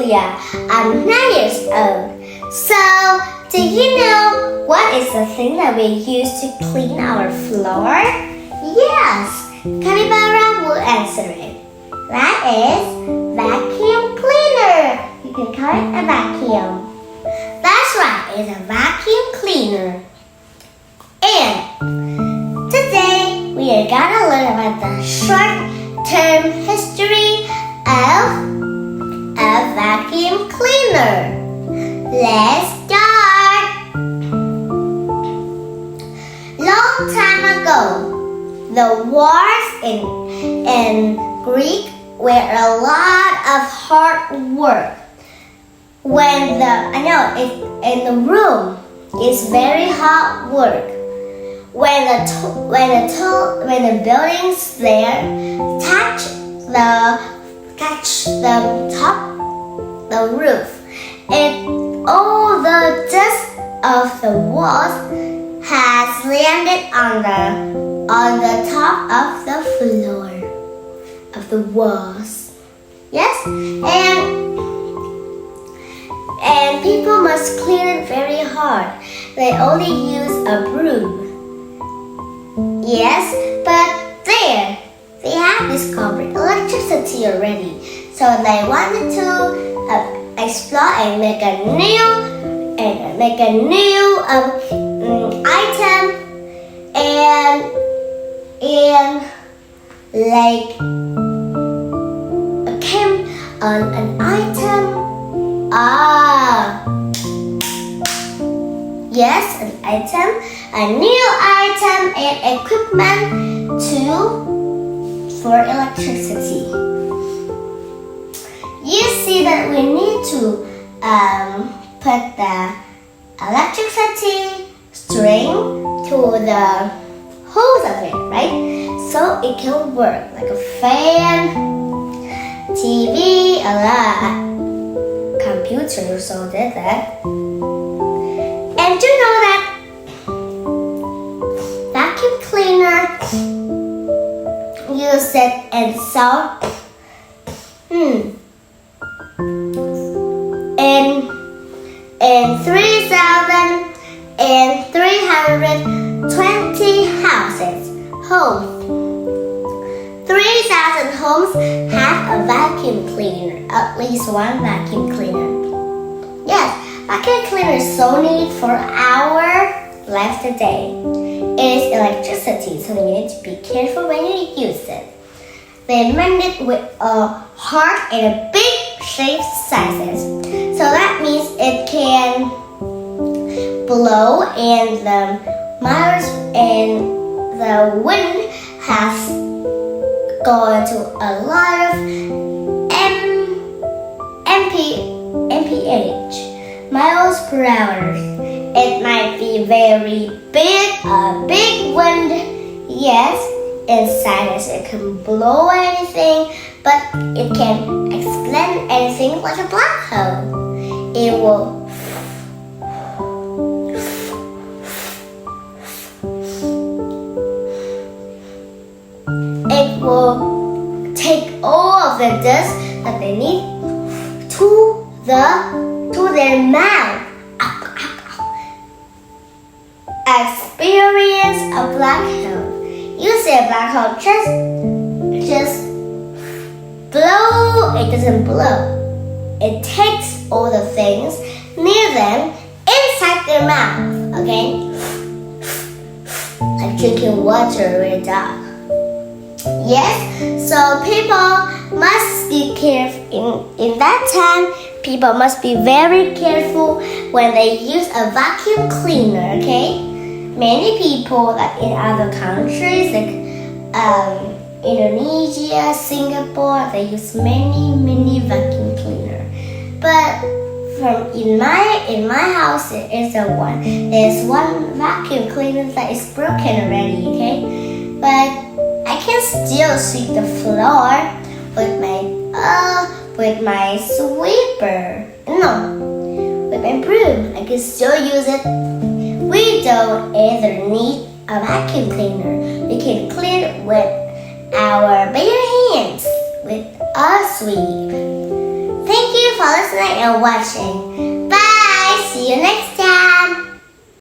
Julia. I'm 9 years old. So, do you know what is the thing that we use to clean our floor? Yes, Capybara will answer it. That is vacuum cleaner. You can call it a vacuum. That's right, it's a vacuum cleaner. And today we are gonna learn about the short-term history of a vacuum cleaner. Let's start. Long time ago, the wars in Greek were a lot of hard work. When in the room is very hard work. When the buildings there touch the top, the roof, and all the dust of the walls has landed on the top of the floor of the walls. Yes, and people must clean it very hard. They only use a broom. Yes, but they have discovered electricity already. So they wanted to explore and make a new item and like came on an item. Yes, an item, a new item and equipment for electricity. You see that we need to put the electricity string to the hose of it, right? So it can work like a fan, TV, a lot. Computer also did that. And you know that vacuum cleaner use it and so in 3,320 homes, 3,000 homes have a vacuum cleaner, at least one vacuum cleaner. Yes, vacuum cleaner is so needed for our life today. It is electricity, so you need to be careful when you use it. They made it with a heart and a big shape sizes. So that means it can blow and the motors and the wind has gone to a lot of mph, miles per hour. It might be very big, a big wind. Yes, inside it can blow anything, but it can explain anything like a black hole. It will take all of the dust that they need to their mouth. Experience a black hole. You see a black hole just blow. It doesn't blow. It takes all the things near them inside their mouth. Okay, like drinking water with a dog. Yes, so people must be careful. In that time, people must be very careful when they use a vacuum cleaner, okay? Many people like in other countries like Indonesia, Singapore, they use many vacuum cleaner. But in my house there's one vacuum cleaner that is broken already, okay? But I can still sweep the floor with my sweeper. No, with my broom. I can still use it. We don't either need a vacuum cleaner. We can clean it with our bare hands with a sweep. Thank you for listening. you're watching.